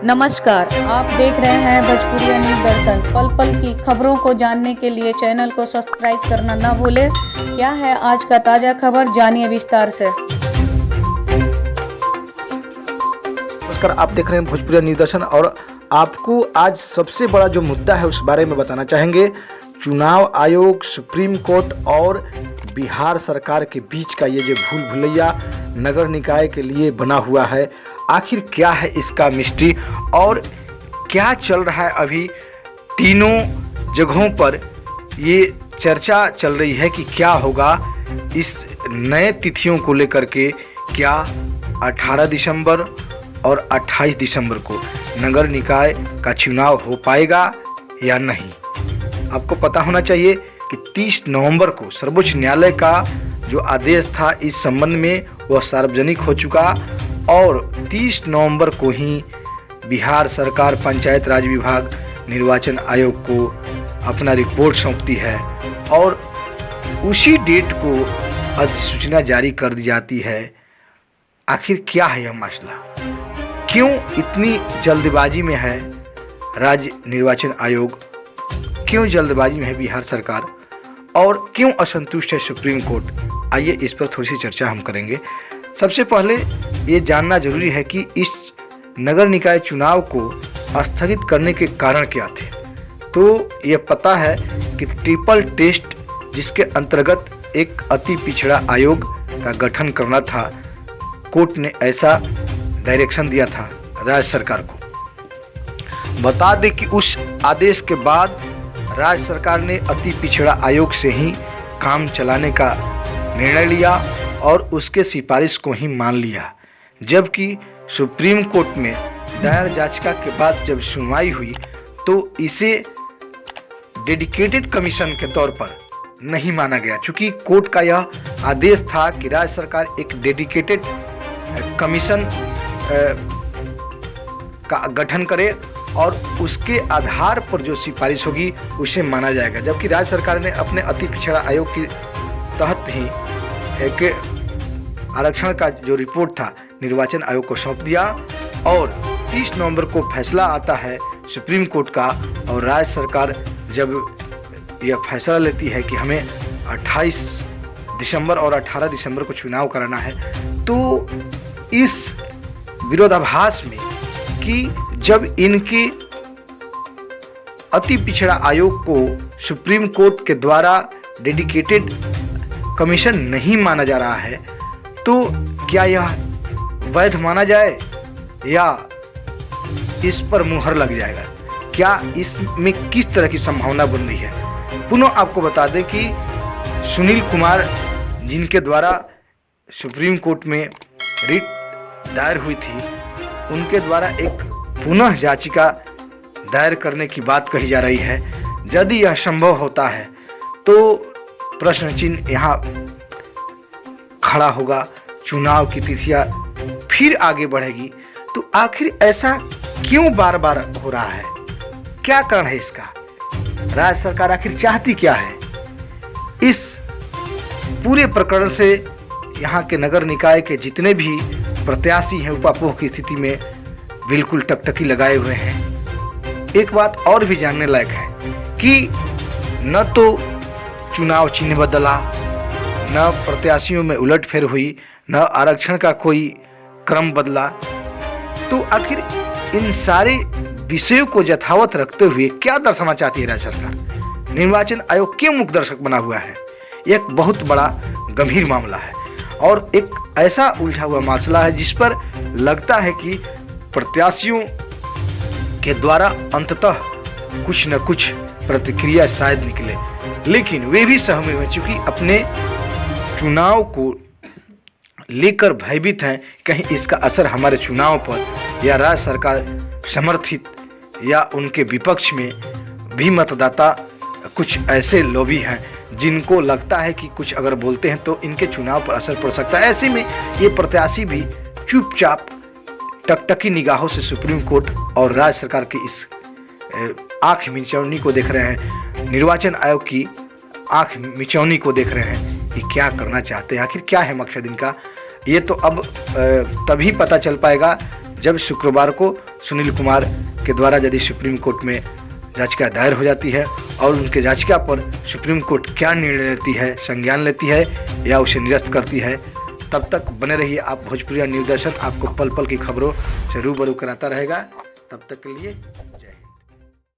नमस्कार, आप देख रहे हैं भोजपुरिया न्यूज़ दर्शन। पल पल की खबरों को जानने के लिए चैनल को सब्सक्राइब करना न भूलें। क्या है आज का ताज़ा खबर, जानिए विस्तार से। नमस्कार, आप देख रहे हैं भोजपुरिया न्यूज़ दर्शन और आपको आज सबसे बड़ा जो मुद्दा है उस बारे में बताना चाहेंगे। चुनाव आयोग, सुप्रीम कोर्ट और बिहार सरकार के बीच का ये जो भूल भुलैया नगर निकाय के लिए बना हुआ है, आखिर क्या है इसका मिस्ट्री और क्या चल रहा है। अभी तीनों जगहों पर ये चर्चा चल रही है कि क्या होगा इस नए तिथियों को लेकर के। क्या 18 दिसंबर और 28 दिसंबर को नगर निकाय का चुनाव हो पाएगा या नहीं। आपको पता होना चाहिए कि 30 नवंबर को सर्वोच्च न्यायालय का जो आदेश था इस संबंध में वह सार्वजनिक हो चुका और 30 नवंबर को ही बिहार सरकार पंचायत राज विभाग निर्वाचन आयोग को अपना रिपोर्ट सौंपती है और उसी डेट को अधिसूचना जारी कर दी जाती है। आखिर क्या है यह मसला, क्यों इतनी जल्दबाजी में है राज्य निर्वाचन आयोग, क्यों जल्दबाजी में है बिहार सरकार और क्यों असंतुष्ट है सुप्रीम कोर्ट। आइए इस पर थोड़ी सी चर्चा हम करेंगे। सबसे पहले ये जानना जरूरी है कि इस नगर निकाय चुनाव को स्थगित करने के कारण क्या थे। तो ये पता है कि ट्रिपल टेस्ट, जिसके अंतर्गत एक अति पिछड़ा आयोग का गठन करना था, कोर्ट ने ऐसा डायरेक्शन दिया था राज्य सरकार को। बता दें कि उस आदेश के बाद राज्य सरकार ने अति पिछड़ा आयोग से ही काम चलाने का निर्णय लिया और उसके सिफारिश को ही मान लिया। जबकि सुप्रीम कोर्ट में दायर याचिका के बाद जब सुनवाई हुई तो इसे डेडिकेटेड कमीशन के तौर पर नहीं माना गया, क्योंकि कोर्ट का यह आदेश था कि राज्य सरकार एक डेडिकेटेड कमीशन का गठन करे और उसके आधार पर जो सिफारिश होगी उसे माना जाएगा। जबकि राज्य सरकार ने अपने अति पिछड़ा आयोग के तहत ही एक आरक्षण का जो रिपोर्ट था निर्वाचन आयोग को सौंप दिया और 30 नवंबर को फैसला आता है सुप्रीम कोर्ट का और राज्य सरकार जब यह फैसला लेती है कि हमें 28 दिसंबर और 18 दिसंबर को चुनाव कराना है, तो इस विरोधाभास में कि जब इनके अति पिछड़ा आयोग को सुप्रीम कोर्ट के द्वारा डेडिकेटेड कमीशन नहीं माना जा रहा है, तो क्या यह वैध माना जाए या इस पर मुहर लग जाएगा। क्या इसमें किस तरह की संभावना बन रही है। पुनः आपको बता दें कि सुनील कुमार, जिनके द्वारा सुप्रीम कोर्ट में रिट दायर हुई थी, उनके द्वारा एक पुनः याचिका दायर करने की बात कही जा रही है। यदि यह संभव होता है तो प्रश्न चिन्ह यहाँ खड़ा होगा, चुनाव की तिथियां फिर आगे बढ़ेगी। तो आखिर ऐसा क्यों बार बार हो रहा है, क्या कारण है इसका। राज्य सरकार आखिर चाहती क्या है। इस पूरे प्रकरण से यहाँ के नगर निकाय के जितने भी प्रत्याशी हैं उपापोह की स्थिति में बिल्कुल टकटकी लगाए हुए हैं। एक बात और भी जानने लायक है कि न तो चुनाव चिन्ह बदला, न प्रत्याशियों में उलटफेर हुई, न आरक्षण का कोई क्रम बदला। तो आखिर इन सारे विषयों को यथावत रखते हुए क्या दर्शाना चाहती है राज्य सरकार। निर्वाचन आयोग क्यों मुख्य दर्शक बना हुआ है, एक बहुत बड़ा गंभीर मामला है और एक ऐसा उलझा हुआ मसला है जिस पर लगता है कि प्रत्याशियों के द्वारा अंततः कुछ न कुछ प्रतिक्रिया शायद निकले, लेकिन वे भी सहमे हुए, चूंकि अपने चुनाव को लेकर भयभीत हैं। कहीं इसका असर हमारे चुनाव पर या राज्य सरकार समर्थित या उनके विपक्ष में भी मतदाता कुछ ऐसे लोभी हैं जिनको लगता है कि कुछ अगर बोलते हैं तो इनके चुनाव पर असर पड़ सकता है। ऐसे में ये प्रत्याशी भी चुपचाप टकटकी निगाहों से सुप्रीम कोर्ट और राज्य सरकार की इस आंख मिचौनी को देख रहे हैं, निर्वाचन आयोग की आंख मिचौनी को देख रहे हैं कि क्या करना चाहते हैं, आखिर क्या है मकसद इनका। ये तो अब तभी पता चल पाएगा जब शुक्रवार को सुनील कुमार के द्वारा यदि सुप्रीम कोर्ट में याचिका दायर हो जाती है और उनके याचिका पर सुप्रीम कोर्ट क्या निर्णय लेती है, संज्ञान लेती है या उसे निरस्त करती है। तब तक बने रहिए आप भोजपुरिया न्यूज़ दर्शन, आपको पल पल की खबरों से रूबरू कराता रहेगा। तब तक के लिए